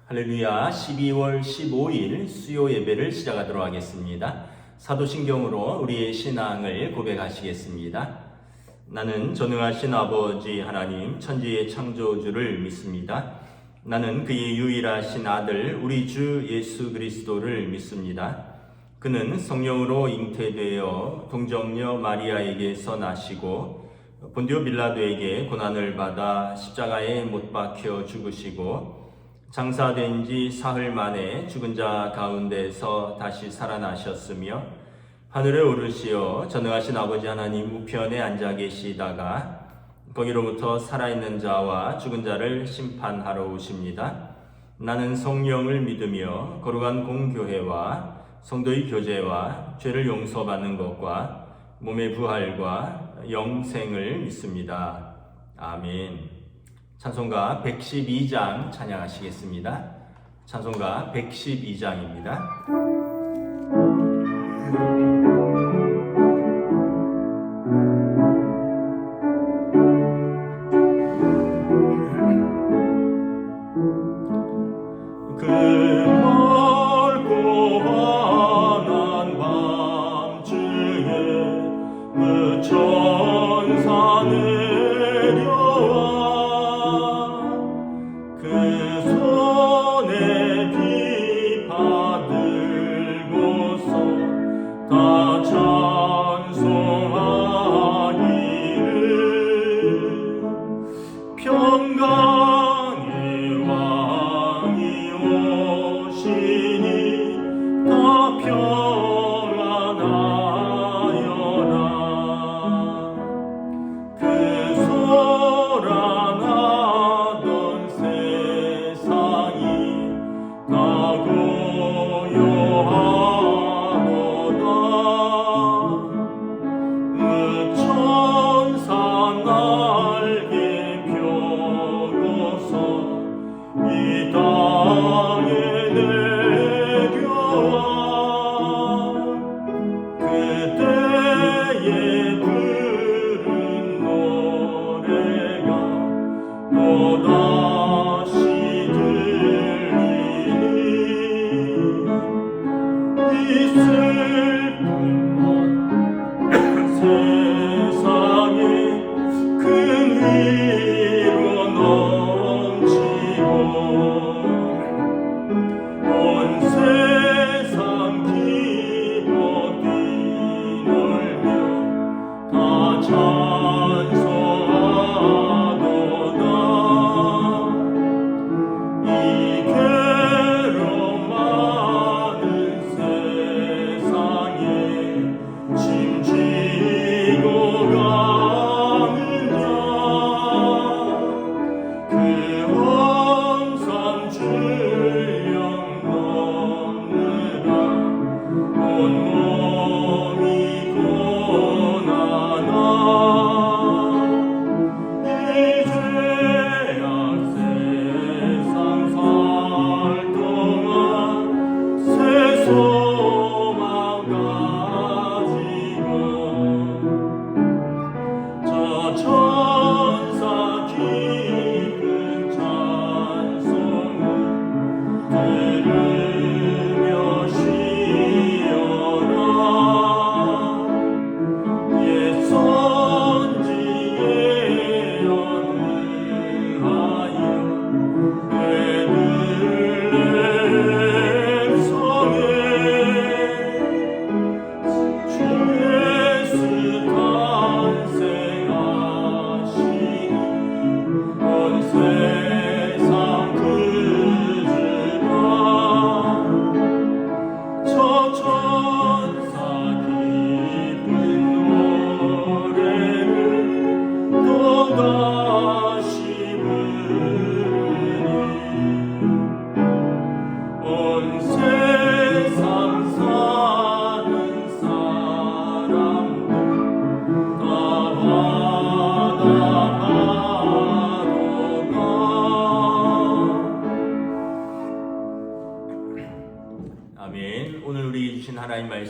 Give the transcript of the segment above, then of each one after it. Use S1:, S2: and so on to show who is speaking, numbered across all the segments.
S1: 할렐루야. 12월 15일 수요 예배를 시작하도록 하겠습니다. 사도신경으로 우리의 신앙을 고백하시겠습니다. 나는 전능하신 아버지 하나님 천지의 창조주를 믿습니다. 나는 그의 유일하신 아들 우리 주 예수 그리스도를 믿습니다. 그는 성령으로 잉태되어 동정녀 마리아에게서 나시고 본디오 빌라도에게 고난을 받아 십자가에 못 박혀 죽으시고 장사된 지 사흘 만에 죽은 자 가운데서 다시 살아나셨으며 하늘에 오르시어 전능하신 아버지 하나님 우편에 앉아 계시다가 거기로부터 살아있는 자와 죽은 자를 심판하러 오십니다. 나는 성령을 믿으며 거룩한 공교회와 성도의 교제와 죄를 용서받는 것과 몸의 부활과 영생을 믿습니다. 아멘. 찬송가 112장 찬양하시겠습니다. 찬송가 112장입니다.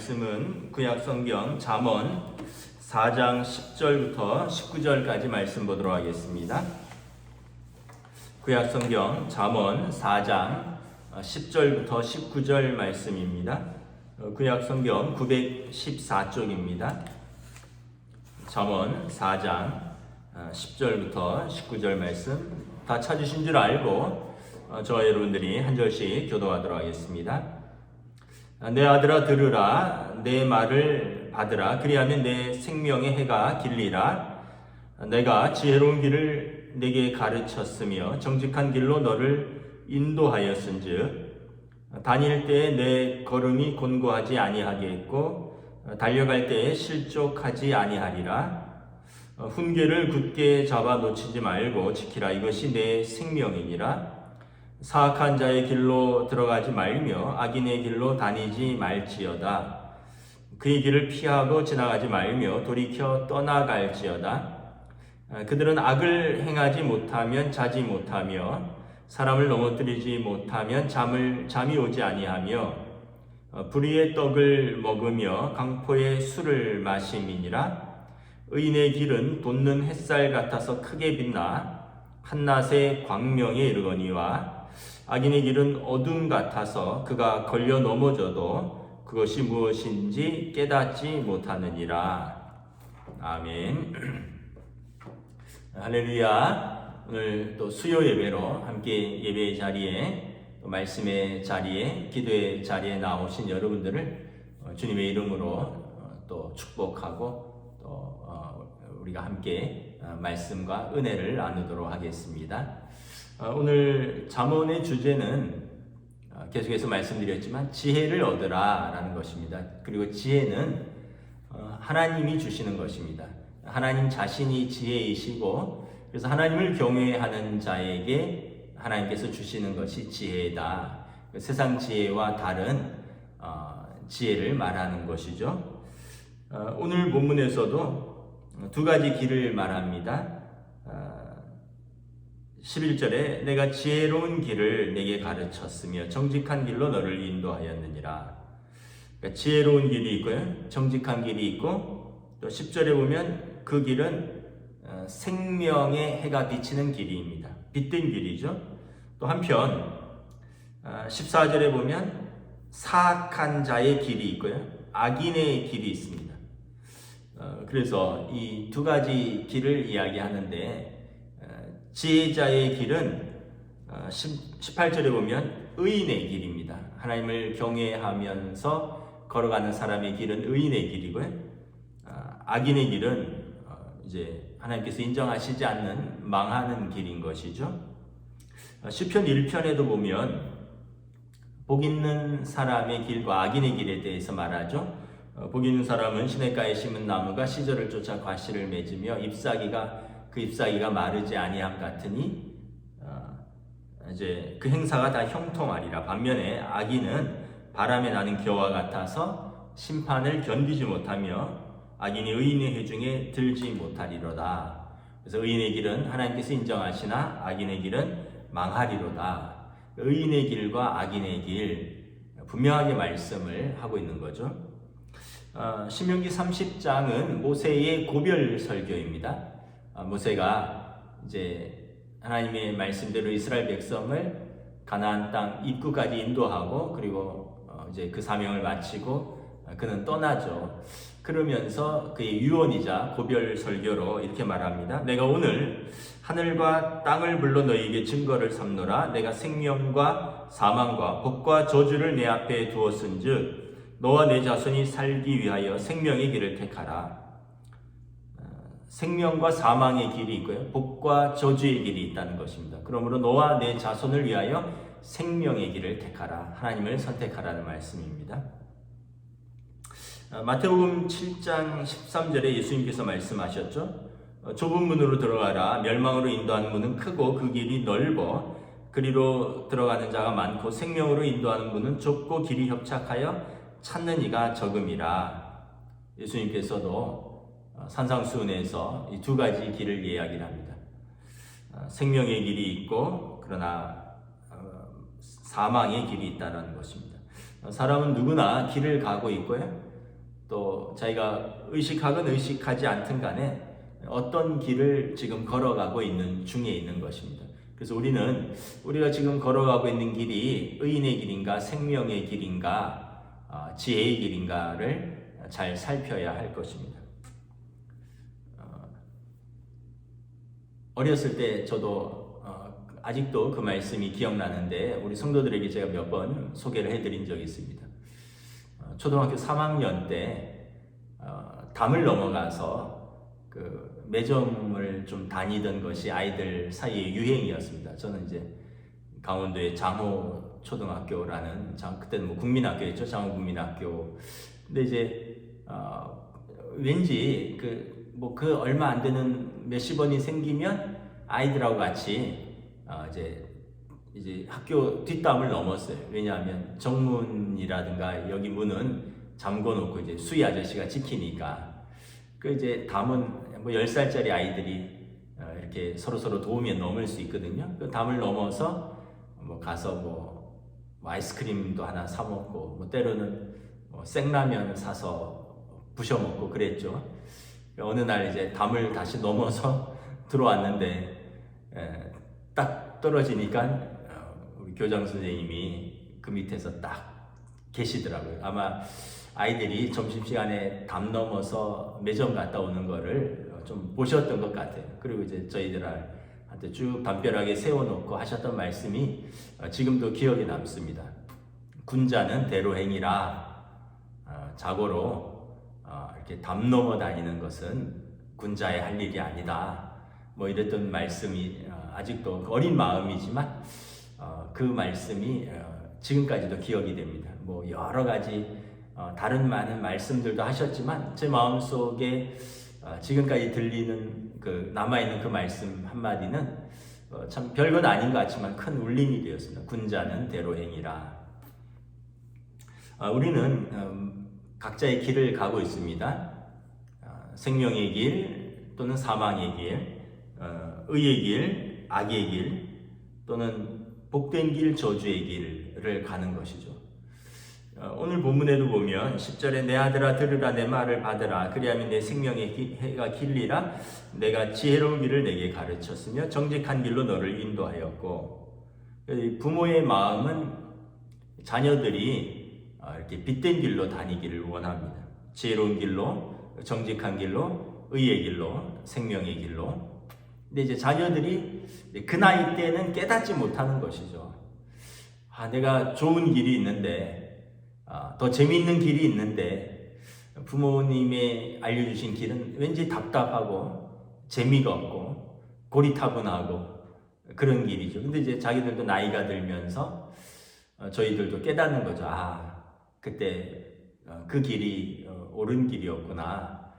S1: 말씀은 구약성경 잠언 4장 10절부터 19절까지 말씀 보도록 하겠습니다. 구약성경 잠언 4장 10절부터 19절 말씀입니다. 구약 성경 914쪽입니다. 잠언 4장 10절부터 19절 말씀 다 찾으신 줄 알고 저와 여러분들이 한 절씩 교도하도록 하겠습니다. 내 아들아 들으라, 내 말을 받으라. 그리하면 내 생명의 해가 길리라. 내가 지혜로운 길을 내게 가르쳤으며 정직한 길로 너를 인도하였은즉 다닐 때에 내 걸음이 곤고하지 아니하겠고 달려갈 때에 실족하지 아니하리라. 훈계를 굳게 잡아 놓치지 말고 지키라. 이것이 내 생명이니라. 사악한 자의 길로 들어가지 말며 악인의 길로 다니지 말지어다. 그의 길을 피하고 지나가지 말며 돌이켜 떠나갈지어다. 그들은 악을 행하지 못하면 자지 못하며 사람을 넘어뜨리지 못하면 잠이 오지 아니하며 불의의 떡을 먹으며 강포의 술을 마심이니라. 의인의 길은 돋는 햇살 같아서 크게 빛나 한낮의 광명에 이르거니와 악인의 길은 어둠 같아서 그가 걸려 넘어져도 그것이 무엇인지 깨닫지 못하느니라. 아멘. 할렐루야. 오늘 또 수요 예배로 함께 예배의 자리에 또 말씀의 자리에 기도의 자리에 나오신 여러분들을 주님의 이름으로 또 축복하고 또 우리가 함께 말씀과 은혜를 나누도록 하겠습니다. 오늘 잠언의 주제는 계속해서 말씀드렸지만 지혜를 얻으라 라는 것입니다. 그리고 지혜는 하나님이 주시는 것입니다. 하나님 자신이 지혜이시고 그래서 하나님을 경외하는 자에게 하나님께서 주시는 것이 지혜다. 세상 지혜와 다른 지혜를 말하는 것이죠. 오늘 본문에서도 두 가지 길을 말합니다. 11절에 내가 지혜로운 길을 내게 가르쳤으며 정직한 길로 너를 인도하였느니라. 그러니까 지혜로운 길이 있고요. 정직한 길이 있고 또 10절에 보면 그 길은 생명의 해가 비치는 길입니다. 빛된 길이죠. 또 한편 14절에 보면 사악한 자의 길이 있고요. 악인의 길이 있습니다. 그래서 이 두 가지 길을 이야기하는데 지혜자의 길은 18절에 보면 의인의 길입니다. 하나님을 경외하면서 걸어가는 사람의 길은 의인의 길이고요. 악인의 길은 이제 하나님께서 인정하시지 않는 망하는 길인 것이죠. 시편 1편에도 보면 복 있는 사람의 길과 악인의 길에 대해서 말하죠. 복 있는 사람은 시냇가에 심은 나무가 시절을 쫓아 과실을 맺으며 그 잎사귀가 마르지 아니함 같으니 이제 그 행사가 다 형통하리라. 반면에 악인은 바람에 나는 겨와 같아서 심판을 견디지 못하며 악인이 의인의 회중에 들지 못하리로다. 그래서 의인의 길은 하나님께서 인정하시나 악인의 길은 망하리로다. 의인의 길과 악인의 길 분명하게 말씀을 하고 있는 거죠. 신명기 30장은 모세의 고별 설교입니다. 모세가 이제 하나님의 말씀대로 이스라엘 백성을 가나안 땅 입구까지 인도하고 그리고 이제 그 사명을 마치고 그는 떠나죠. 그러면서 그의 유언이자 고별 설교로 이렇게 말합니다. 내가 오늘 하늘과 땅을 불러 너희에게 증거를 삼노라. 내가 생명과 사망과 복과 저주를 내 앞에 두었은즉 너와 내 자손이 살기 위하여 생명의 길을 택하라. 생명과 사망의 길이 있고요. 복과 저주의 길이 있다는 것입니다. 그러므로 너와 내 자손을 위하여 생명의 길을 택하라. 하나님을 선택하라는 말씀입니다. 마태복음 7장 13절에 예수님께서 말씀하셨죠. 좁은 문으로 들어가라. 멸망으로 인도하는 문은 크고 그 길이 넓어 그리로 들어가는 자가 많고 생명으로 인도하는 문은 좁고 길이 협착하여 찾는 이가 적음이라. 예수님께서도 산상수훈에서 이 두 가지 길을 이야기합니다. 생명의 길이 있고 그러나 사망의 길이 있다는 것입니다. 사람은 누구나 길을 가고 있고요. 또 자기가 의식하건 의식하지 않든 간에 어떤 길을 지금 걸어가고 있는 중에 있는 것입니다. 그래서 우리가 지금 걸어가고 있는 길이 의인의 길인가 생명의 길인가 지혜의 길인가를 잘 살펴야 할 것입니다. 어렸을 때 저도 아직도 그 말씀이 기억나는데 우리 성도들에게 제가 몇 번 소개를 해드린 적이 있습니다. 초등학교 3학년 때 담을 넘어가서 그 매점을 좀 다니던 것이 아이들 사이의 유행이었습니다. 저는 이제 강원도의 장호 초등학교라는 그때는 뭐 국민학교였죠. 장호 국민학교. 근데 이제 왠지 그 얼마 안 되는 몇십 원이 생기면 아이들하고 같이 이제 학교 뒷담을 넘었어요. 왜냐하면 정문이라든가 여기 문은 잠궈놓고 이제 수희 아저씨가 지키니까 이제 담은 뭐 10살짜리 아이들이 이렇게 서로 도우면 넘을 수 있거든요. 그 담을 넘어서 뭐 가서 뭐 아이스크림도 하나 사 먹고 뭐 때로는 뭐 생라면 사서 부셔 먹고 그랬죠. 어느 날 이제 담을 다시 넘어서 들어왔는데 딱 떨어지니까 우리 교장 선생님이 그 밑에서 딱 계시더라고요. 아마 아이들이 점심시간에 담 넘어서 매점 갔다 오는 거를 좀 보셨던 것 같아요. 그리고 이제 저희들한테 쭉 담벼락에 세워놓고 하셨던 말씀이 지금도 기억에 남습니다. 군자는 대로 행이라. 자고로 이렇게 담 넘어 다니는 것은 군자의 할 일이 아니다. 뭐 이랬던 말씀이 아직도 어린 마음이지만 그 말씀이 지금까지도 기억이 됩니다. 뭐 여러 가지 다른 많은 말씀들도 하셨지만 제 마음속에 지금까지 들리는 남아있는 그 말씀 한마디는 참 별건 아닌 것 같지만 큰 울림이 되었습니다. 군자는 대로 행이라. 우리는 각자의 길을 가고 있습니다. 생명의 길 또는 사망의 길, 의의 길, 악의 길 또는 복된 길, 저주의 길을 가는 것이죠. 오늘 본문에도 보면 10절에 내 아들아 들으라 내 말을 받으라 그리하면 내 생명의 해가 길리라 내가 지혜로운 길을 내게 가르쳤으며 정직한 길로 너를 인도하였고 부모의 마음은 자녀들이 이렇게 빛된 길로 다니기를 원합니다. 지혜로운 길로, 정직한 길로, 의의 길로, 생명의 길로. 근데 이제 자녀들이 그 나이 때는 깨닫지 못하는 것이죠. 내가 좋은 길이 있는데 더 재미있는 길이 있는데 부모님이 알려주신 길은 왠지 답답하고 재미가 없고 고리타분하고 그런 길이죠. 근데 이제 자기들도 나이가 들면서 저희들도 깨닫는 거죠. 그때 그 길이 옳은 길이었구나.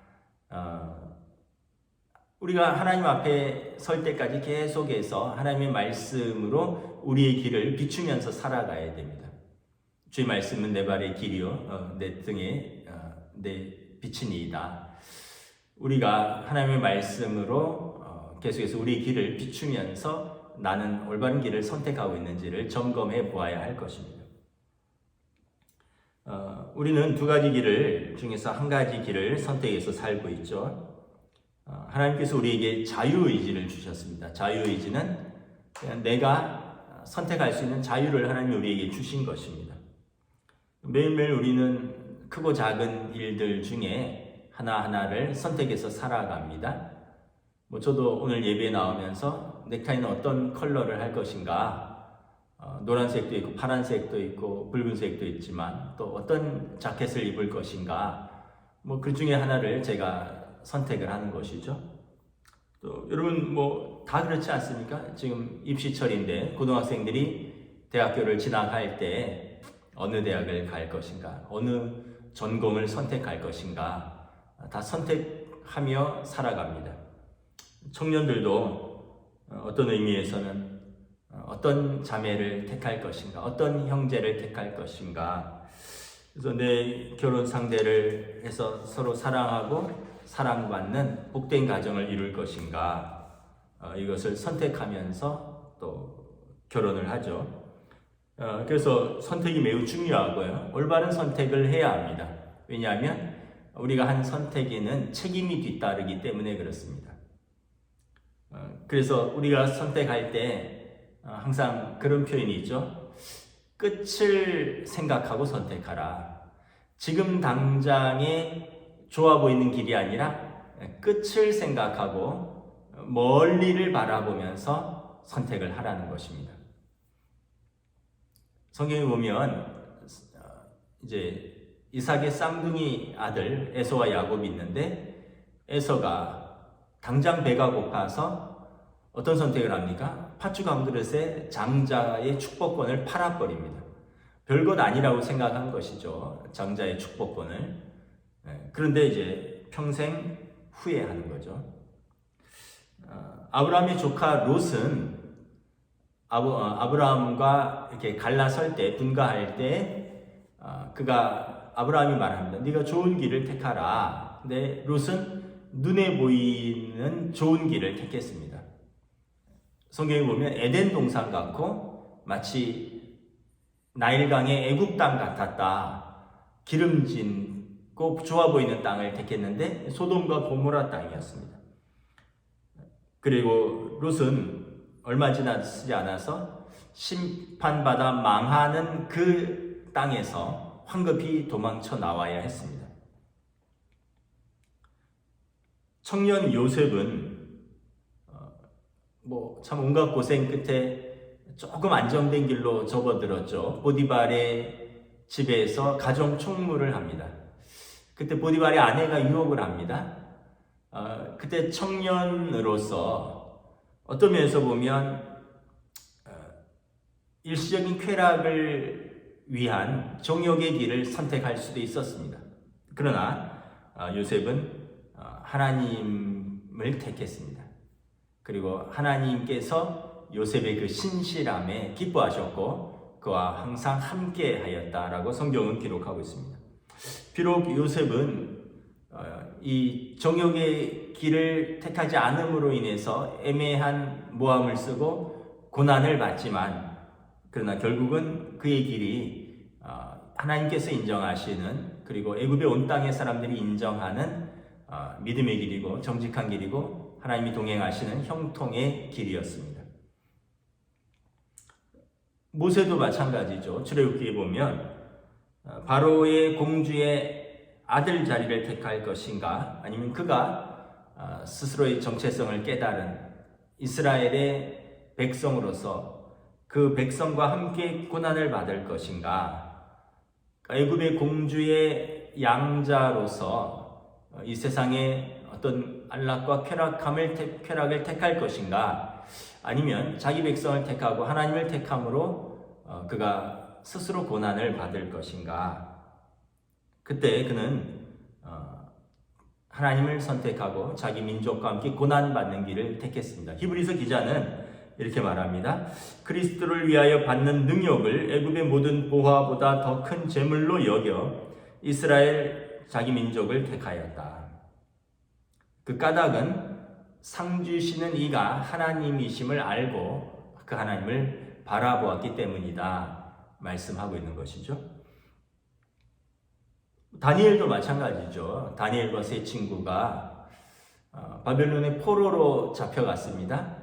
S1: 우리가 하나님 앞에 설 때까지 계속해서 하나님의 말씀으로 우리의 길을 비추면서 살아가야 됩니다. 주의 말씀은 내 발의 길이요 내 등에 내 빛이니이다. 우리가 하나님의 말씀으로 계속해서 우리의 길을 비추면서 나는 올바른 길을 선택하고 있는지를 점검해 보아야 할 것입니다. 우리는 두 가지 길을 중에서 한 가지 길을 선택해서 살고 있죠. 하나님께서 우리에게 자유의지를 주셨습니다. 자유의지는 그냥 내가 선택할 수 있는 자유를 하나님이 우리에게 주신 것입니다. 매일매일 우리는 크고 작은 일들 중에 하나하나를 선택해서 살아갑니다. 저도 오늘 예배에 나오면서 넥타이는 어떤 컬러를 할 것인가, 노란색도 있고 파란색도 있고 붉은색도 있지만 또 어떤 자켓을 입을 것인가, 그 중에 하나를 제가 선택을 하는 것이죠. 또 여러분 다 그렇지 않습니까? 지금 입시철인데 고등학생들이 대학교를 진학할 때 어느 대학을 갈 것인가, 어느 전공을 선택할 것인가 다 선택하며 살아갑니다. 청년들도 어떤 의미에서는 어떤 자매를 택할 것인가, 어떤 형제를 택할 것인가, 그래서 내 결혼 상대를 해서 서로 사랑하고 사랑받는 복된 가정을 이룰 것인가, 이것을 선택하면서 또 결혼을 하죠. 그래서 선택이 매우 중요하고요. 올바른 선택을 해야 합니다. 왜냐하면 우리가 한 선택에는 책임이 뒤따르기 때문에 그렇습니다. 그래서 우리가 선택할 때 항상 그런 표현이 있죠. 끝을 생각하고 선택하라. 지금 당장에 좋아 보이는 길이 아니라 끝을 생각하고 멀리를 바라보면서 선택을 하라는 것입니다. 성경에 보면 이제 이삭의 쌍둥이 아들 에서와 야곱이 있는데, 에서가 당장 배가 고파서 어떤 선택을 합니까? 팥죽 한 그릇에 장자의 축복권을 팔아버립니다. 별것 아니라고 생각한 것이죠, 장자의 축복권을. 그런데 이제 평생 후회하는 거죠. 아브라함의 조카 롯은 아브라함과 이렇게 갈라설 때, 분가할 때, 그가 아브라함이 말합니다. 네가 좋은 길을 택하라. 근데 롯은 눈에 보이는 좋은 길을 택했습니다. 성경에 보면 에덴 동산 같고 마치 나일강의 애굽 땅 같았다. 기름진고 좋아 보이는 땅을 택했는데 소돔과 고모라 땅이었습니다. 그리고 롯은 얼마 지나지 않아서 심판받아 망하는 그 땅에서 황급히 도망쳐 나와야 했습니다. 청년 요셉은 참 온갖 고생 끝에 조금 안정된 길로 접어들었죠. 보디발의 집에서 가정 총무를 합니다. 그때 보디발의 아내가 유혹을 합니다. 그때 청년으로서 어떤 면에서 보면 일시적인 쾌락을 위한 정욕의 길을 선택할 수도 있었습니다. 그러나 요셉은 하나님을 택했습니다. 그리고 하나님께서 요셉의 그 신실함에 기뻐하셨고 그와 항상 함께 하였다라고 성경은 기록하고 있습니다. 비록 요셉은 이 정욕의 길을 택하지 않음으로 인해서 애매한 모함을 쓰고 고난을 받지만, 그러나 결국은 그의 길이 하나님께서 인정하시는, 그리고 애굽의 온 땅의 사람들이 인정하는 믿음의 길이고 정직한 길이고 하나님이 동행하시는 형통의 길이었습니다. 모세도 마찬가지죠. 출애굽기에 보면 바로의 공주의 아들 자리를 택할 것인가, 아니면 그가 스스로의 정체성을 깨달은 이스라엘의 백성으로서 그 백성과 함께 고난을 받을 것인가, 애굽의 공주의 양자로서 이 세상의 어떤 안락과 쾌락을 택할 것인가, 아니면 자기 백성을 택하고 하나님을 택함으로 그가 스스로 고난을 받을 것인가. 그때 그는 하나님을 선택하고 자기 민족과 함께 고난받는 길을 택했습니다. 히브리서 기자는 이렇게 말합니다. 그리스도를 위하여 받는 능욕을 애굽의 모든 보화보다 더 큰 재물로 여겨 이스라엘 자기 민족을 택하였다. 그 까닭은 상 주시는 이가 하나님이심을 알고 그 하나님을 바라보았기 때문이다 말씀하고 있는 것이죠. 다니엘도 마찬가지죠. 다니엘과 세 친구가 바벨론의 포로로 잡혀갔습니다.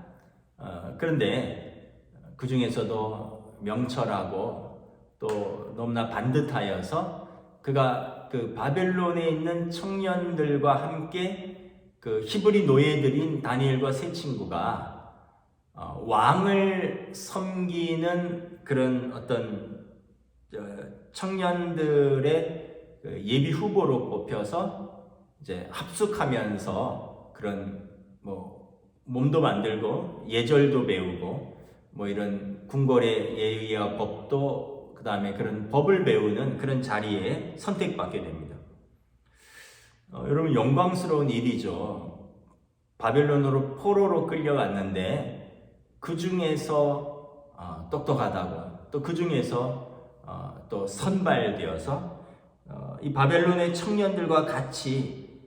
S1: 그런데 그 중에서도 명철하고 또 너무나 반듯하여서 그가 그 바벨론에 있는 청년들과 함께 그 히브리 노예들인 다니엘과 세 친구가 왕을 섬기는 그런 어떤 청년들의 예비 후보로 뽑혀서 이제 합숙하면서 그런 몸도 만들고 예절도 배우고 이런 궁궐의 예의와 법도, 그 다음에 그런 법을 배우는 그런 자리에 선택받게 됩니다. 여러분, 영광스러운 일이죠. 바벨론으로 포로로 끌려갔는데 그 중에서 똑똑하다고, 또 그 중에서 또 선발되어서 이 바벨론의 청년들과 같이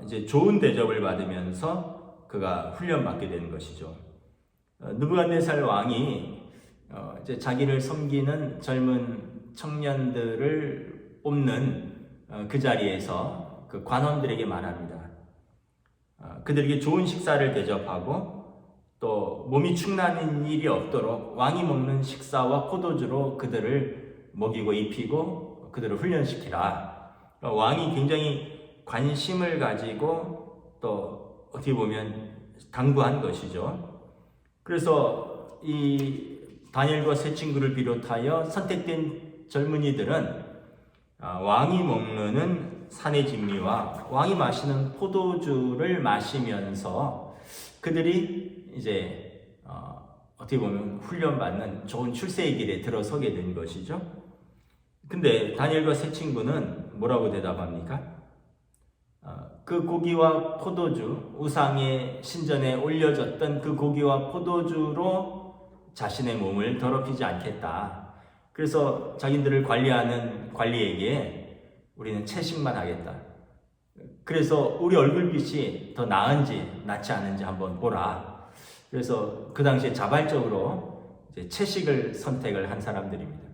S1: 이제 좋은 대접을 받으면서 그가 훈련받게 되는 것이죠. 느부갓네살 왕이 이제 자기를 섬기는 젊은 청년들을 뽑는 그 자리에서 그 관원들에게 말합니다. 그들에게 좋은 식사를 대접하고 또 몸이 축나는 일이 없도록 왕이 먹는 식사와 포도주로 그들을 먹이고 입히고 그들을 훈련시키라. 왕이 굉장히 관심을 가지고 또 어떻게 보면 당부한 것이죠. 그래서 이 다니엘과 세 친구를 비롯하여 선택된 젊은이들은 왕이 먹는 산의 진미와 왕이 마시는 포도주를 마시면서 그들이 이제 어떻게 보면 훈련받는 좋은 출세의 길에 들어서게 된 것이죠. 근데 다니엘과 세 친구는 뭐라고 대답합니까? 그 고기와 포도주, 우상의 신전에 올려졌던 그 고기와 포도주로 자신의 몸을 더럽히지 않겠다. 그래서 자기들을 관리하는 관리에게 우리는 채식만 하겠다. 그래서 우리 얼굴빛이 더 나은지 낫지 않은지 한번 보라. 그래서 그 당시에 자발적으로 이제 채식을 선택을 한 사람들입니다.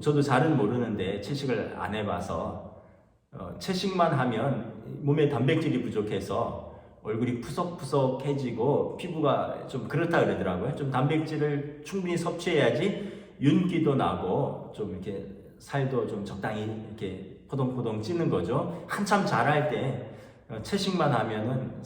S1: 저도 잘은 모르는데 채식을 안 해봐서 채식만 하면 몸에 단백질이 부족해서 얼굴이 푸석푸석해지고 피부가 좀 그렇다 그러더라고요. 좀 단백질을 충분히 섭취해야지 윤기도 나고 좀 이렇게 살도 좀 적당히 이렇게 포동포동 찌는 거죠. 한참 자랄 때 채식만 하면은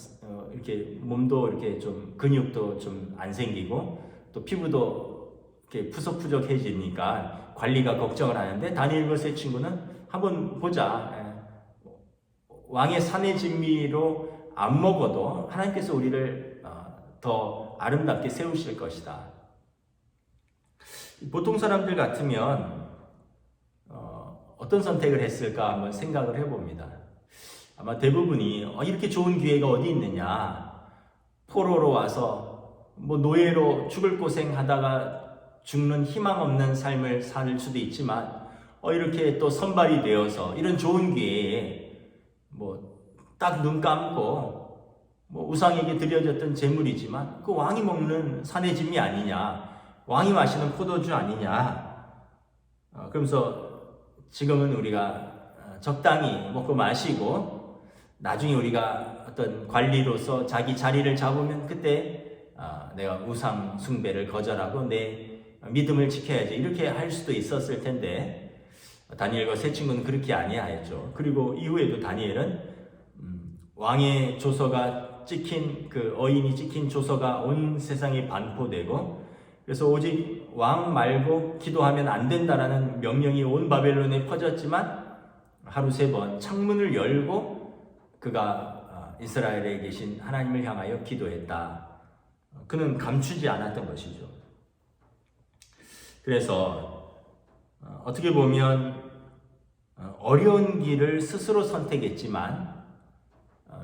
S1: 이렇게 몸도 이렇게 좀 근육도 좀 안 생기고 또 피부도 이렇게 푸석푸석해지니까 관리가 걱정을 하는데 다니엘과 세 친구는 한번 보자. 왕의 산의 진미로 안 먹어도 하나님께서 우리를 더 아름답게 세우실 것이다. 보통 사람들 같으면 어떤 선택을 했을까 한번 생각을 해봅니다. 아마 대부분이 이렇게 좋은 기회가 어디 있느냐, 포로로 와서 뭐 노예로 죽을 고생하다가 죽는 희망 없는 삶을 살 수도 있지만 이렇게 또 선발이 되어서 이런 좋은 기회에 뭐 딱 눈 감고 뭐 우상에게 드려졌던 제물이지만 그 왕이 먹는 산의 진미 아니냐, 왕이 마시는 포도주 아니냐. 그러면서 지금은 우리가 적당히 먹고 마시고 나중에 우리가 어떤 관리로서 자기 자리를 잡으면 그때 내가 우상 숭배를 거절하고 내 믿음을 지켜야지 이렇게 할 수도 있었을 텐데 다니엘과 세 친구는 그렇게 아니하였죠. 그리고 이후에도 다니엘은 왕의 조서가 찍힌 그 어인이 찍힌 조서가 온 세상에 반포되고 그래서 오직 왕 말고 기도하면 안 된다라는 명령이 온 바벨론에 퍼졌지만 하루 3번 창문을 열고 그가 이스라엘에 계신 하나님을 향하여 기도했다. 그는 감추지 않았던 것이죠. 그래서 어떻게 보면 어려운 길을 스스로 선택했지만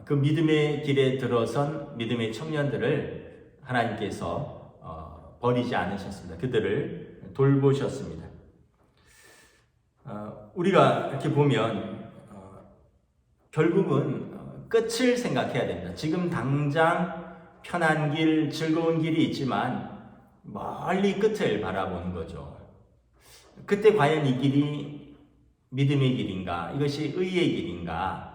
S1: 그 믿음의 길에 들어선 믿음의 청년들을 하나님께서 버리지 않으셨습니다. 그들을 돌보셨습니다. 우리가 이렇게 보면 결국은 끝을 생각해야 됩니다. 지금 당장 편한 길, 즐거운 길이 있지만 멀리 끝을 바라보는 거죠. 그때 과연 이 길이 믿음의 길인가? 이것이 의의 길인가?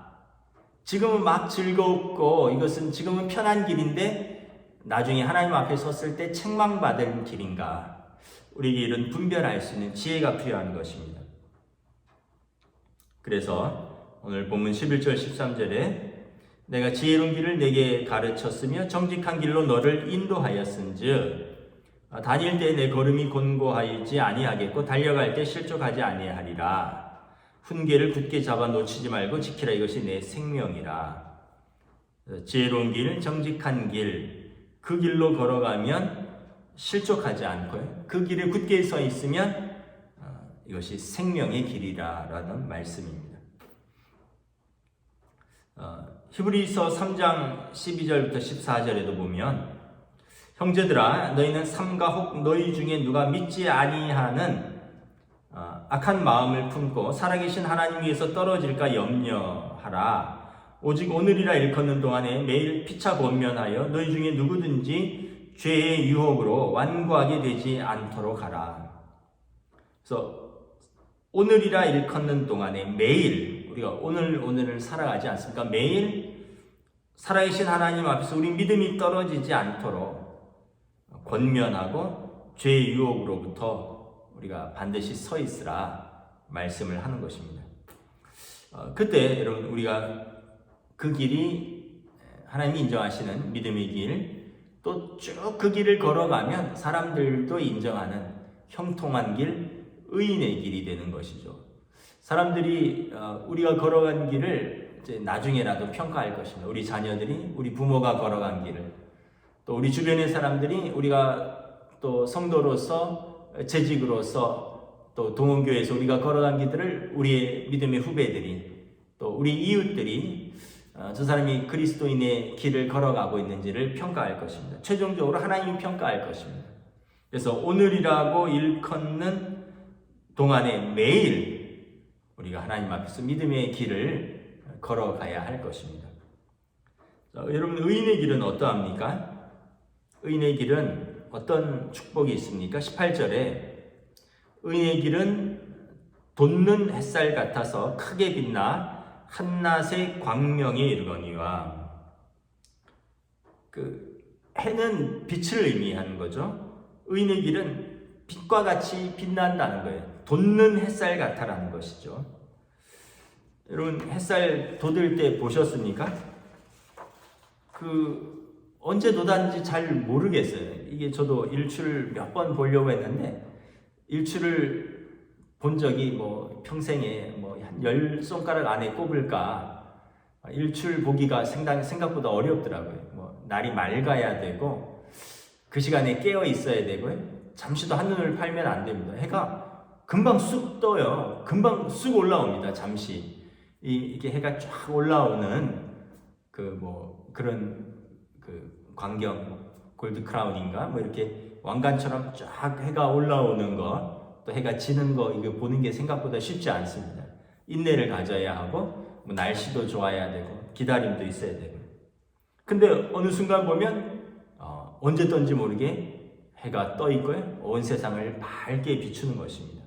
S1: 지금은 막 즐겁고 이것은 지금은 편한 길인데 나중에 하나님 앞에 섰을 때 책망받을 길인가? 우리에게 이런 분별할 수 있는 지혜가 필요한 것입니다. 그래서 오늘 본문 11절 13절에 내가 지혜로운 길을 내게 가르쳤으며 정직한 길로 너를 인도하였은즉 다닐 때 내 걸음이 곤고하지 아니하겠고 달려갈 때 실족하지 아니하리라. 훈계를 굳게 잡아 놓치지 말고 지키라. 이것이 내 생명이라. 지혜로운 길, 정직한 길, 그 길로 걸어가면 실족하지 않고요. 그 길에 굳게 서 있으면 이것이 생명의 길이라라는 말씀입니다. 히브리서 3장 12절부터 14절에도 보면 형제들아 너희는 삼가 혹 너희 중에 누가 믿지 아니하는 악한 마음을 품고 살아계신 하나님 위에서 떨어질까 염려하라. 오직 오늘이라 일컫는 동안에 매일 피차 권면하여 너희 중에 누구든지 죄의 유혹으로 완고하게 되지 않도록 하라. 그래서 오늘이라 일컫는 동안에 매일 우리가 오늘을 살아가지 않습니까? 매일 살아계신 하나님 앞에서 우리 믿음이 떨어지지 않도록 권면하고 죄의 유혹으로부터 우리가 반드시 서 있으라 말씀을 하는 것입니다. 그때 여러분 우리가 그 길이 하나님이 인정하시는 믿음의 길, 또 쭉 그 길을 걸어가면 사람들도 인정하는 형통한 길, 의인의 길이 되는 것이죠. 사람들이 우리가 걸어간 길을 이제 나중에라도 평가할 것입니다. 우리 자녀들이 우리 부모가 걸어간 길을, 또 우리 주변의 사람들이 우리가 또 성도로서 재직으로서 또 동원교회에서 우리가 걸어간 길들을 우리의 믿음의 후배들이 또 우리 이웃들이 저 사람이 그리스도인의 길을 걸어가고 있는지를 평가할 것입니다. 최종적으로 하나님이 평가할 것입니다. 그래서 오늘이라고 일컫는 동안에 매일 우리가 하나님 앞에서 믿음의 길을 걸어가야 할 것입니다. 자, 여러분 의인의 길은 어떠합니까? 의인의 길은 어떤 축복이 있습니까? 18절에 의인의 길은 돋는 햇살 같아서 크게 빛나 한낮의 광명에 이르거니와, 그 해는 빛을 의미하는 거죠. 의인의 길은 빛과 같이 빛난다는 거예요. 돋는 햇살 같아라는 것이죠. 여러분 햇살 돋을 때 보셨습니까? 언제 돋았는지 잘 모르겠어요. 이게 저도 일출을 몇 번 보려고 했는데 일출을 본 적이 평생에 한 10손가락 안에 꼽을까. 일출 보기가 생각보다 어렵더라고요. 날이 맑아야 되고 그 시간에 깨어 있어야 되고요. 잠시도 한눈을 팔면 안 됩니다. 해가 금방 쑥 떠요. 금방 쑥 올라옵니다. 잠시 이게 해가 쫙 올라오는 그런 광경, 골드 크라운인가 이렇게 왕관처럼 쫙 해가 올라오는 거, 또 해가 지는 거, 이거 보는 게 생각보다 쉽지 않습니다. 인내를 가져야 하고 날씨도 좋아야 되고 기다림도 있어야 되고. 근데 어느 순간 보면 언제 떴는지 모르게 해가 떠 있고요. 온 세상을 밝게 비추는 것입니다.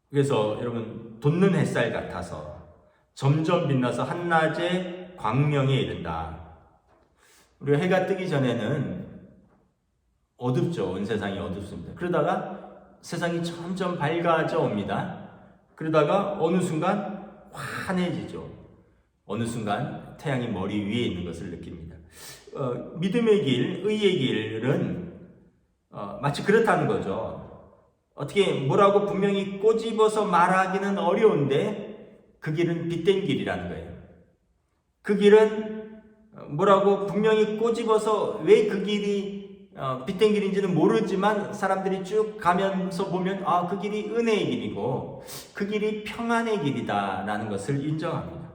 S1: 그래서 여러분 돋는 햇살 같아서 점점 빛나서 한낮의 광명에 이른다. 우리가 해가 뜨기 전에는 어둡죠. 온 세상이 어둡습니다. 그러다가 세상이 점점 밝아져 옵니다. 그러다가 어느 순간 환해지죠. 어느 순간 태양이 머리 위에 있는 것을 느낍니다. 믿음의 길, 의의 길은 마치 그렇다는 거죠. 어떻게 뭐라고 분명히 꼬집어서 말하기는 어려운데 그 길은 빛된 길이라는 거예요. 그 길은 뭐라고 분명히 꼬집어서 왜 그 길이 빛된 길인지는 모르지만 사람들이 쭉 가면서 보면 그 길이 은혜의 길이고 그 길이 평안의 길이다 라는 것을 인정합니다.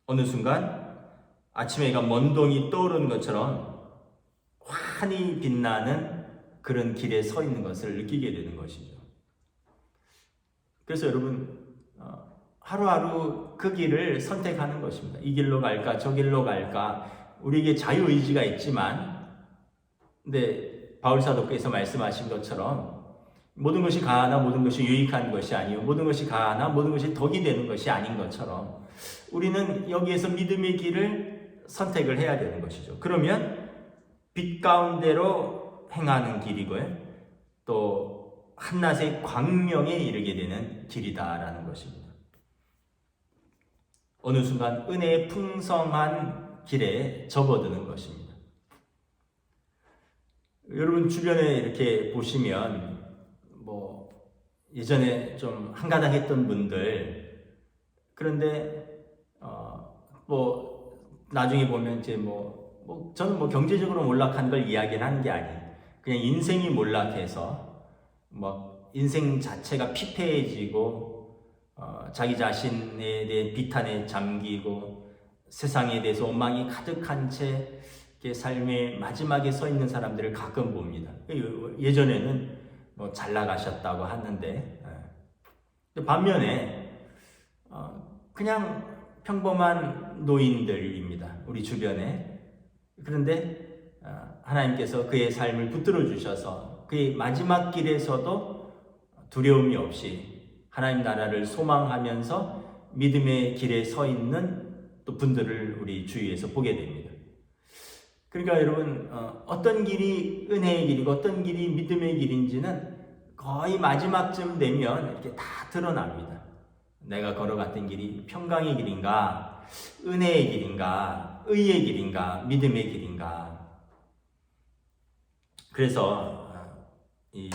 S1: 어느 순간 아침에 해가 먼동이 떠오르는 것처럼 환히 빛나는 그런 길에 서 있는 것을 느끼게 되는 것이죠. 그래서 여러분 하루하루 그 길을 선택하는 것입니다. 이 길로 갈까 저 길로 갈까. 우리에게 자유의지가 있지만, 근데 바울사도께서 말씀하신 것처럼 모든 것이 가하나 모든 것이 유익한 것이 아니요 모든 것이 가하나 모든 것이 덕이 되는 것이 아닌 것처럼 우리는 여기에서 믿음의 길을 선택을 해야 되는 것이죠. 그러면 빛 가운데로 행하는 길이고요, 또 한낮의 광명에 이르게 되는 길이다라는 것입니다. 어느 순간 은혜의 풍성한 길에 접어드는 것입니다. 여러분 주변에 이렇게 보시면 예전에 좀 한가닥했던 분들, 그런데 나중에 보면 이제 저는 경제적으로 몰락한 걸 이야기를 하는 게 아니에요. 그냥 인생이 몰락해서 인생 자체가 피폐해지고 자기 자신에 대해 비탄에 잠기고 세상에 대해서 원망이 가득한 채 삶의 마지막에 서 있는 사람들을 가끔 봅니다. 예전에는 잘 나가셨다고 하는데, 반면에 그냥 평범한 노인들입니다. 우리 주변에. 그런데 하나님께서 그의 삶을 붙들어 주셔서 그의 마지막 길에서도 두려움이 없이 하나님 나라를 소망하면서 믿음의 길에 서 있는 또 분들을 우리 주위에서 보게 됩니다. 그러니까 여러분 어떤 길이 은혜의 길이고 어떤 길이 믿음의 길인지는 거의 마지막쯤 되면 이렇게 다 드러납니다. 내가 걸어갔던 길이 평강의 길인가, 은혜의 길인가, 의의 길인가, 믿음의 길인가. 그래서 이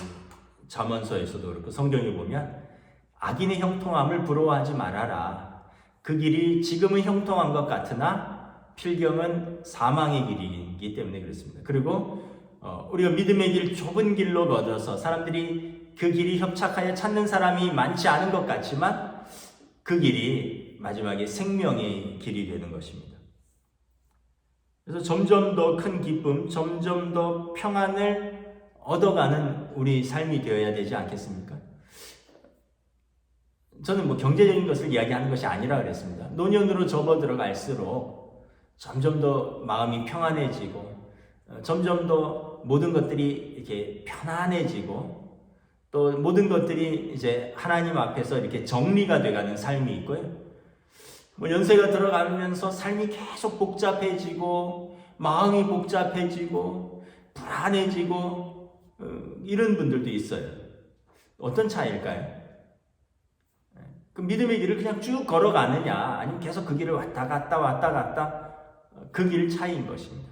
S1: 잠언서에서도 그렇고 성경에 보면 악인의 형통함을 부러워하지 말아라. 그 길이 지금은 형통한 것 같으나 필경은 사망의 길이기 때문에 그렇습니다. 그리고 우리가 믿음의 길, 좁은 길로 걷어서 사람들이 그 길이 협착하여 찾는 사람이 많지 않은 것 같지만 그 길이 마지막에 생명의 길이 되는 것입니다. 그래서 점점 더 큰 기쁨, 점점 더 평안을 얻어가는 우리 삶이 되어야 되지 않겠습니까? 저는 뭐 경제적인 것을 이야기하는 것이 아니라 그랬습니다. 노년으로 접어들어갈수록 점점 더 마음이 평안해지고 점점 더 모든 것들이 이렇게 편안해지고 또 모든 것들이 이제 하나님 앞에서 이렇게 정리가 돼가는 삶이 있고요. 뭐 연세가 들어가면서 삶이 계속 복잡해지고 마음이 복잡해지고 불안해지고 이런 분들도 있어요. 어떤 차이일까요? 그 믿음의 길을 그냥 쭉 걸어가느냐 아니면 계속 그 길을 왔다 갔다 그 길 차이인 것입니다.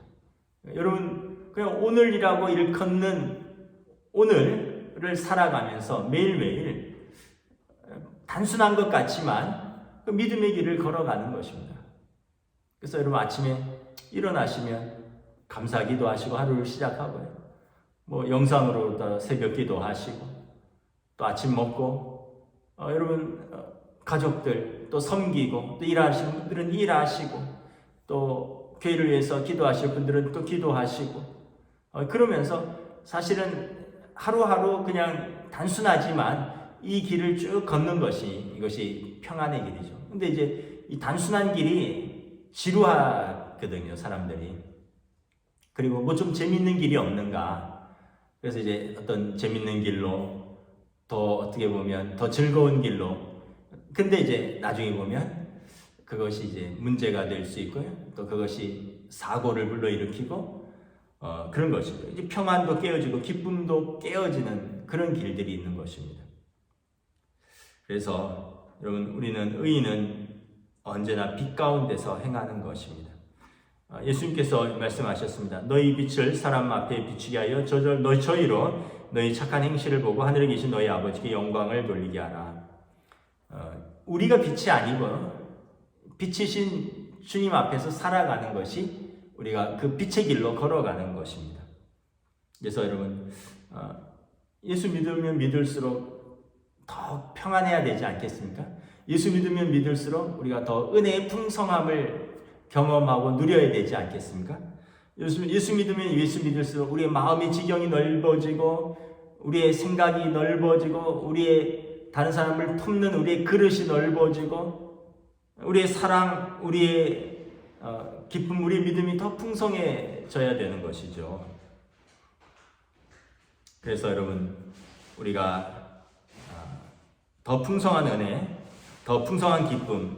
S1: 여러분 그냥 오늘이라고 일컫는 오늘을 살아가면서 매일매일 단순한 것 같지만 그 믿음의 길을 걸어가는 것입니다. 그래서 여러분 아침에 일어나시면 감사기도 하시고 하루를 시작하고요. 뭐 영상으로 새벽 기도하시고 또 아침 먹고 여러분 가족들 또 섬기고 또 일하시는 분들은 일하시고 또 교회를 위해서 기도하실 분들은 또 기도하시고 그러면서 사실은 하루하루 그냥 단순하지만 이 길을 쭉 걷는 것이 이것이 평안의 길이죠. 근데 이제 이 단순한 길이 지루하거든요, 사람들이. 그리고 뭐 좀 재밌는 길이 없는가. 그래서 이제 어떤 재밌는 길로 더 어떻게 보면 더 즐거운 길로. 근데 이제 나중에 보면 그것이 이제 문제가 될 수 있고요. 또 그것이 사고를 불러일으키고 그런 것이죠. 이제 평안도 깨어지고 기쁨도 깨어지는 그런 길들이 있는 것입니다. 그래서 여러분 우리는 의인은 언제나 빛 가운데서 행하는 것입니다. 예수님께서 말씀하셨습니다. 너희 빛을 사람 앞에 비추게 하여 저희로 너희 착한 행실을 보고 하늘에 계신 너희 아버지께 영광을 돌리게 하라. 우리가 빛이 아니고 빛이신 주님 앞에서 살아가는 것이 우리가 그 빛의 길로 걸어가는 것입니다. 그래서 여러분 예수 믿으면 믿을수록 더 평안해야 되지 않겠습니까? 예수 믿으면 믿을수록 우리가 더 은혜의 풍성함을 경험하고 누려야 되지 않겠습니까? 예수 믿으면 예수 믿을수록 우리의 마음의 지경이 넓어지고 우리의 생각이 넓어지고 우리의 다른 사람을 품는 우리의 그릇이 넓어지고 우리의 사랑, 우리의 기쁨, 우리의 믿음이 더 풍성해져야 되는 것이죠. 그래서 여러분 우리가 더 풍성한 은혜, 더 풍성한 기쁨,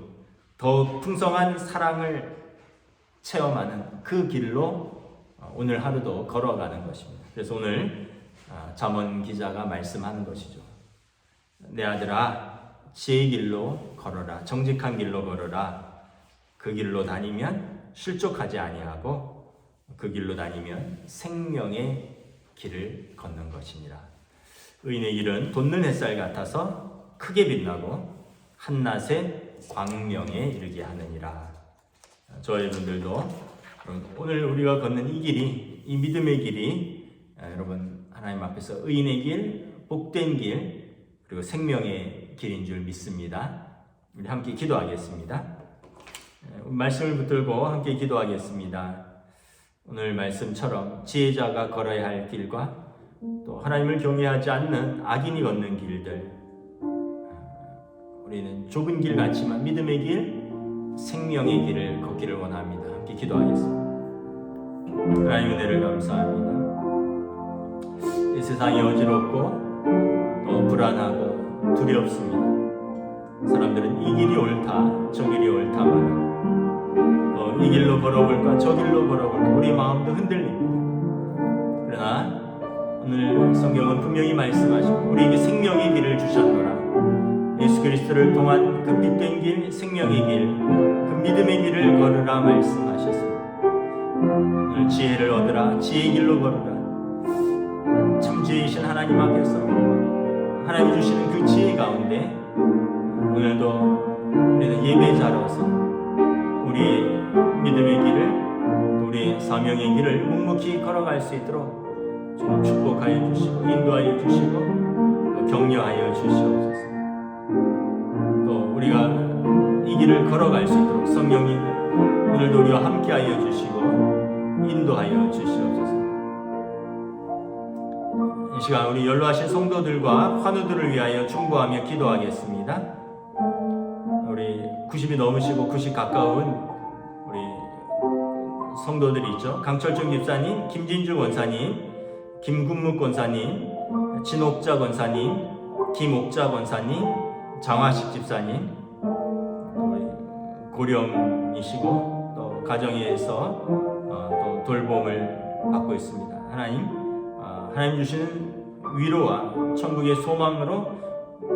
S1: 더 풍성한 사랑을 체험하는 그 길로 오늘 하루도 걸어가는 것입니다. 그래서 오늘 잠언 기자가 말씀하는 것이죠. 내 아들아 지혜의 길로 걸어라. 정직한 길로 걸어라. 그 길로 다니면 실족하지 아니하고 그 길로 다니면 생명의 길을 걷는 것이니라. 의인의 길은 돋는 햇살 같아서 크게 빛나고 한낮의 광명에 이르게 하느니라. 저와 여러분들도 오늘 우리가 걷는 이 길이, 이 믿음의 길이 여러분 하나님 앞에서 의인의 길, 복된 길, 그리고 생명의 길인 줄 믿습니다. 우리 함께 기도하겠습니다. 말씀을 붙들고 함께 기도하겠습니다. 오늘 말씀처럼 지혜자가 걸어야 할 길과 또 하나님을 경외하지 않는 악인이 걷는 길들, 우리는 좁은 길 같지만 믿음의 길, 생명의 길을 걷기를 원합니다. 함께 기도하겠습니다. 하나님 은혜를 감사합니다. 이 세상이 어지럽고 또 불안하고 두렵습니다. 사람들은 이 길이 옳다, 저 길이 옳다만 우리도 이 길로 걸어볼까 저 길로 걸어볼까 우리 마음도 흔들립니다. 그러나 오늘 성경은 분명히 말씀하시고 우리에게 생명의 길을 주셨노라. 예수 그리스도를 통한 그 빛된 길, 생명의 길, 그 믿음의 길을 걸으라 말씀하셨습니다. 오늘 지혜를 얻으라, 지혜의 길로 걸으라. 참지혜이신 하나님 앞에서 하나님이 주시는 그 지혜 가운데 오늘도 우리는 예배자로서 우리의 믿음의 길을 또 우리의 사명의 길을 묵묵히 걸어갈 수 있도록 주님 축복하여 주시고 인도하여 주시고 또 격려하여 주시옵소서. 또 우리가 이 길을 걸어갈 수 있도록 성령님 오늘도 우리와 함께하여 주시고 인도하여 주시옵소서. 이 시간 우리 연로하신 성도들과 환우들을 위하여 중보하며 기도하겠습니다. 우리 90이 넘으시고 90 가까운 우리 성도들이 있죠. 강철중 집사님, 김진주 권사님, 김군묵 권사님, 진옥자 권사님, 김옥자 권사님, 장화식 집사님, 고령이시고 또 가정에서 또 돌봄을 받고 있습니다. 하나님 주시는 위로와 천국의 소망으로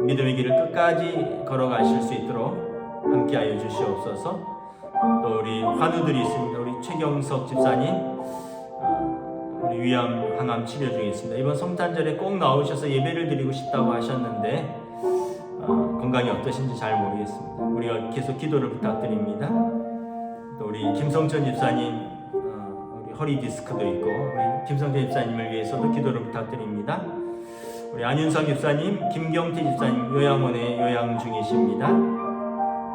S1: 믿음의 길을 끝까지 걸어가실 수 있도록 함께하여 주시옵소서. 또 우리 환우들이 있습니다. 우리 최경석 집사님, 우리 위암, 항암 치료 중에 있습니다. 이번 성탄절에 꼭 나오셔서 예배를 드리고 싶다고 하셨는데 건강이 어떠신지 잘 모르겠습니다. 우리가 계속 기도를 부탁드립니다. 또 우리 김성천 집사님, 우리 허리 디스크도 있고 우리 김성천 집사님을 위해서도 기도를 부탁드립니다. 우리 안윤성 집사님, 김경태 집사님 요양원에 요양 중이십니다.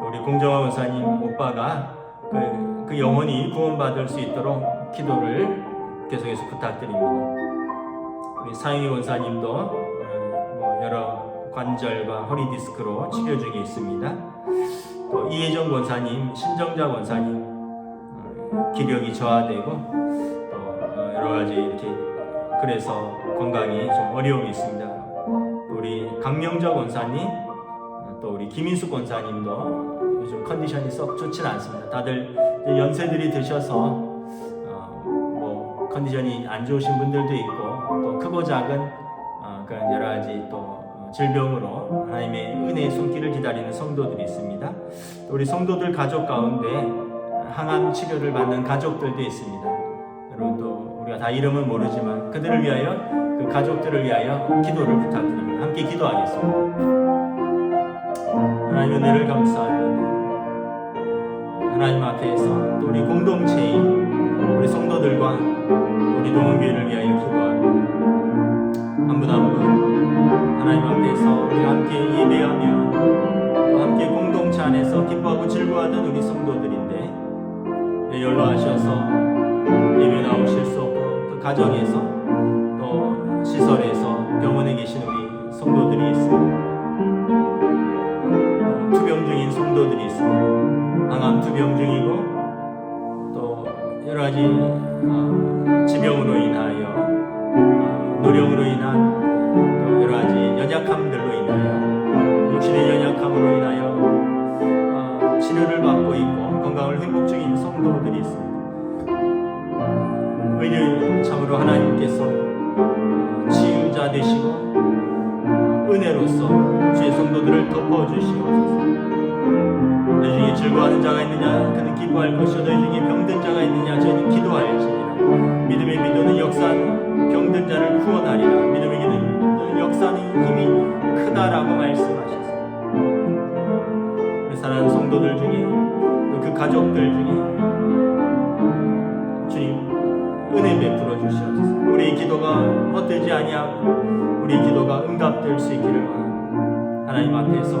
S1: 우리 공정화 원사님 오빠가 그 영혼이 구원받을 수 있도록 기도를 계속해서 부탁드립니다. 우리 사영희 원사님도 여러 관절과 허리 디스크로 치료 중에 있습니다. 또 이혜정 권사님, 신정자 권사님 기력이 저하되고 또 여러 가지 이렇게 그래서 건강이 좀 어려움이 있습니다. 우리 강명자 권사님, 또 우리 김인숙 권사님도 요즘 컨디션이 썩 좋지는 않습니다. 다들 연세들이 드셔서 뭐 컨디션이 안 좋으신 분들도 있고 또 크고 작은 그런 여러 가지 또 질병으로 하나님의 은혜의 손길을 기다리는 성도들이 있습니다. 또 우리 성도들 가족 가운데 항암 치료를 받는 가족들도 있습니다. 여러분 또 우리가 다 이름은 모르지만 그들을 위하여 그 가족들을 위하여 기도를 부탁드립니다. 함께 기도하겠습니다. 하나님 은혜를 감사합니다. 하나님 앞에서 또 우리 공동체인 우리 성도들과 우리 동원교회를 위하여 기도합니다. 한 분 한 분 하나님 앞에서 우리 함께 예배하며 또 함께 공동체 안에서 기뻐하고 즐거워하던 우리 성도들인데 연로하셔서 예배 나오실 수 없고 또 가정에서 또 시설에서 병원에 계신 우리 성도들이 있습니다. 투병 중인 성도들이 있습니다. 항암 투병 중이고 또 여러 가지 지병으로 인하여 노령으로 인한 또 여러 가지 연약함들로 인하여 육신의 연약함으로 인하여 치료를 받고 있고 건강을 회복 중인 성도들이 있습니다. 참으로 하나님께서 치유자 되시고 은혜로서 주의 성도들을 덮어주시옵소서. 너희 중에 즐거워하는 자가 있느냐 그는 기뻐할 것이요 너희 중에 병든 자가 있느냐 저희는 기도할지니라. 믿음의 기도는 역사하는 병든 자를 구원하리라. 믿음의 기도는 역사하는 힘이 크다라고 말씀하셨습니다. 우리 사랑하는 성도들 중에 또 그 가족들 중에 주님 은혜 베풀어 주시옵소서. 우리의 기도가 헛되지 아니하고 우리의 기도가 응답될 수 있기를 원합니다. 하나님 앞에서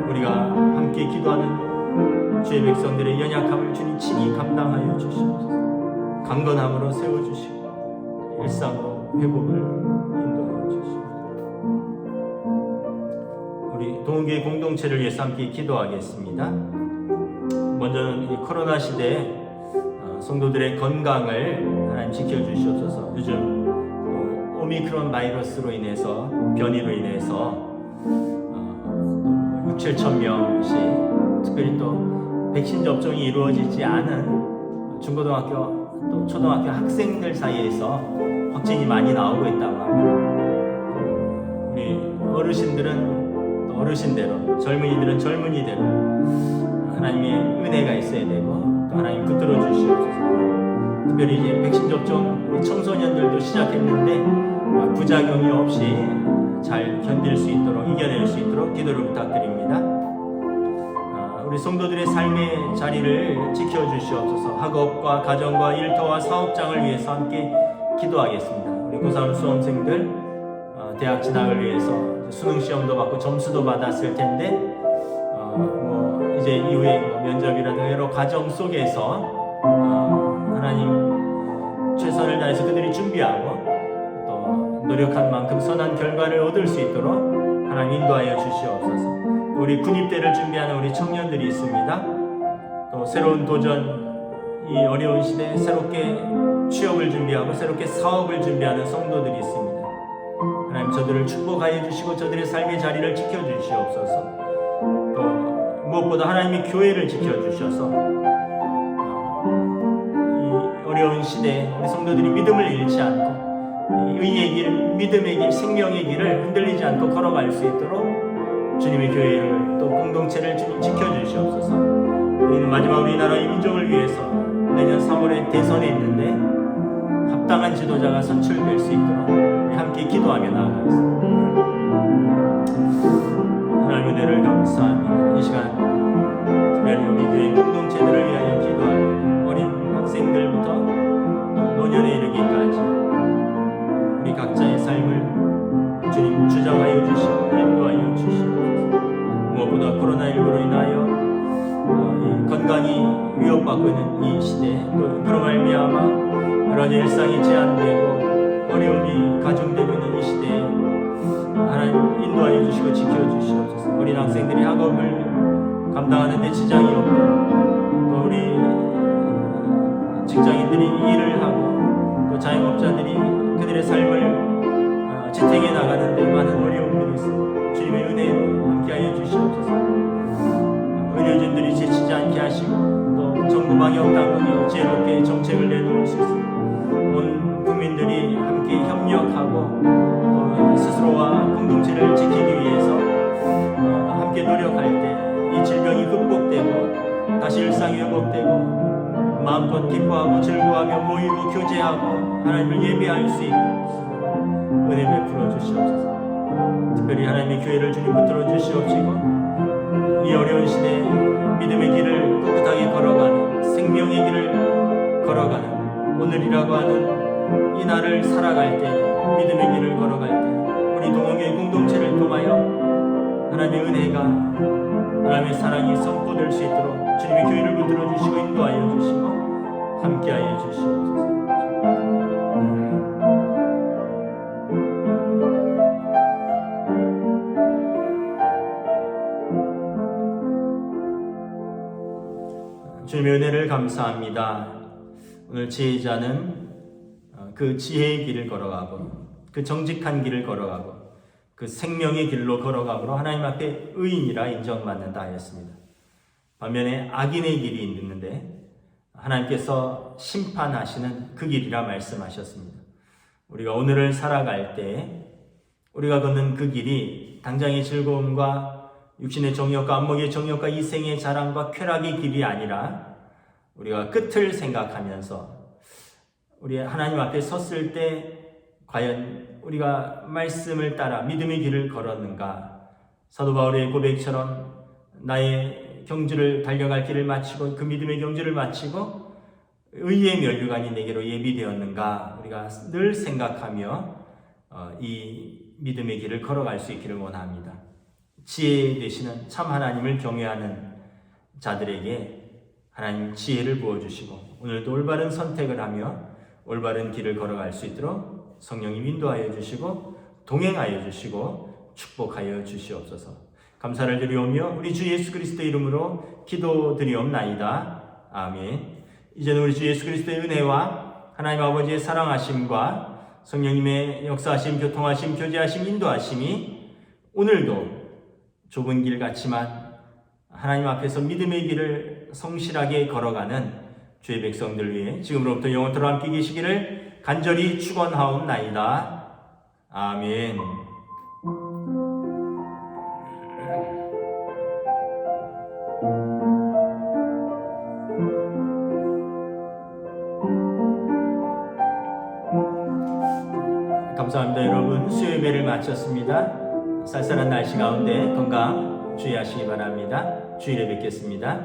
S1: 우리가 함께 기도하는 주의 백성들의 연약함을 주님 친히 감당하여 주시옵소서. 강건함으로 세워주시고 일상으로 회복을 인도하여 주시옵소서. 우리 동원교회 공동체를 위해서 함께 기도하겠습니다. 먼저는 이 코로나 시대에 성도들의 건강을 하나님 지켜주시옵소서. 요즘 오미크론 바이러스로 인해서 변이로 인해서 6,000~7,000명씩 특별히 또 백신 접종이 이루어지지 않은 중고등학교 또 초등학교 학생들 사이에서 확진이 많이 나오고 있다고 합니다. 우리 어르신들은 또 어르신대로, 젊은이들은 젊은이대로 하나님의 은혜가 있어야 되고 또 하나님 붙들어 주시옵소서. 특별히 이제 백신 접종 우리 청소년들도 시작했는데 부작용이 없이 잘 견딜 수 있도록, 이겨낼 수 있도록 기도를 부탁드립니다. 우리 성도들의 삶의 자리를 지켜주시옵소서. 학업과 가정과 일터와 사업장을 위해서 함께 기도하겠습니다. 우리 고3 수험생들 대학 진학을 위해서 수능 시험도 받고 점수도 받았을 텐데 이제 이후에 면접이라든가 여러 과정 속에서 하나님 최선을 다해서 그들이 준비하고 또 노력한 만큼 선한 결과를 얻을 수 있도록 하나님 인도하여 주시옵소서. 우리 군입대를 준비하는 우리 청년들이 있습니다. 또 새로운 도전, 이 어려운 시대에 새롭게 취업을 준비하고 새롭게 사업을 준비하는 성도들이 있습니다. 하나님 저들을 축복하여 주시고 저들의 삶의 자리를 지켜주시옵소서. 또 무엇보다 하나님의 교회를 지켜주셔서 이 어려운 시대에 우리 성도들이 믿음을 잃지 않고 의의 길, 믿음의 길, 생명의 길을 흔들리지 않고 걸어갈 수 있도록 주님의 교회를 또 공동체를 주님 지켜주시옵소서. 우리는 마지막 우리나라의 민족을 위해서 내년 3월에 대선에 있는데 합당한 지도자가 선출될 수 있도록 우리 함께 기도하며 나아가겠습니다. 하나님 은혜를 감사합니다. 이 시간 특별히 우리 교회 공동체들을 위하여 기도하며 어린 학생들부터 노년에 이르기까지 우리 각자의 삶을 주님 주장하여 주시고 인도하여 주시옵소서. 무엇보다 코로나19로 인하여 건강이 위협받고 있는 이 시대에 또 그로 말미암아 여러 일상이 제한되고 어려움이 가중되고 있는 이 시대에 하나님 인도하여 주시고 지켜주시옵소서. 어린 학생들이 학업을 감당하는 데 지장이 없도록 또 우리 직장인들이 일을 하고 또 자영업자들이 그들의 삶을 지탱해 나가는 데 많은 어려움들이 있습니다. 주님의 은혜로 함께하여 주시옵소서. 의료진들이 지치지 않게 하시고 또 정부 방역 당국이 지혜롭게 정책을 내놓을 수 있습니다. 온 국민들이 함께 협력하고 또 스스로와 공동체를 지키기 위해서 함께 노력할 때 이 질병이 극복되고 다시 일상이 회복되고 마음껏 기뻐하고 즐거워하며 모이고 교제하고 하나님을 예배할 수 있도록 은혜 베풀어 주시옵소서. 특별히 하나님의 교회를 주님 붙들어 주시옵시고 이 어려운 시대에 믿음의 길을 꿋꿋하게 걸어가는 생명의 길을 걸어가는 오늘이라고 하는 이 날을 살아갈 때 믿음의 길을 걸어갈 때 우리 동영교회 공동체를 통하여 하나님의 은혜가 하나님의 사랑이 선포될 수 있도록 주님의 교회를 붙들어 주시고 인도하여 주시고 함께하여 주시옵소서. 주님의 은혜를 감사합니다. 오늘 지혜자는 그 지혜의 길을 걸어가고 그 정직한 길을 걸어가고 그 생명의 길로 걸어가므로 하나님 앞에 의인이라 인정받는다 하였습니다. 반면에 악인의 길이 있는데 하나님께서 심판하시는 그 길이라 말씀하셨습니다. 우리가 오늘을 살아갈 때 우리가 걷는 그 길이 당장의 즐거움과 육신의 정욕과 안목의 정욕과 이생의 자랑과 쾌락의 길이 아니라 우리가 끝을 생각하면서 우리 하나님 앞에 섰을 때 과연 우리가 말씀을 따라 믿음의 길을 걸었는가? 사도 바울의 고백처럼 나의 경주를 달려갈 길을 마치고 그 믿음의 경주를 마치고 의의 면류관이 내게로 예비되었는가? 우리가 늘 생각하며 이 믿음의 길을 걸어갈 수 있기를 원합니다. 지혜 되시는 참 하나님을 경외하는 자들에게 하나님 지혜를 부어주시고 오늘도 올바른 선택을 하며 올바른 길을 걸어갈 수 있도록 성령님 인도하여 주시고 동행하여 주시고 축복하여 주시옵소서. 감사를 드리오며 우리 주 예수 그리스도의 이름으로 기도드리옵나이다. 아멘. 이제는 우리 주 예수 그리스도의 은혜와 하나님 아버지의 사랑하심과 성령님의 역사하심, 교통하심, 교제하심, 인도하심이 오늘도 좁은 길 같지만 하나님 앞에서 믿음의 길을 성실하게 걸어가는 주의 백성들 위해 지금으로부터 영원토록 함께 계시기를 간절히 축원하옵나이다. 아멘. 감사합니다. 여러분, 수요 예배를 마쳤습니다. 쌀쌀한 날씨 가운데 건강 주의하시기 바랍니다. 주일에 뵙겠습니다.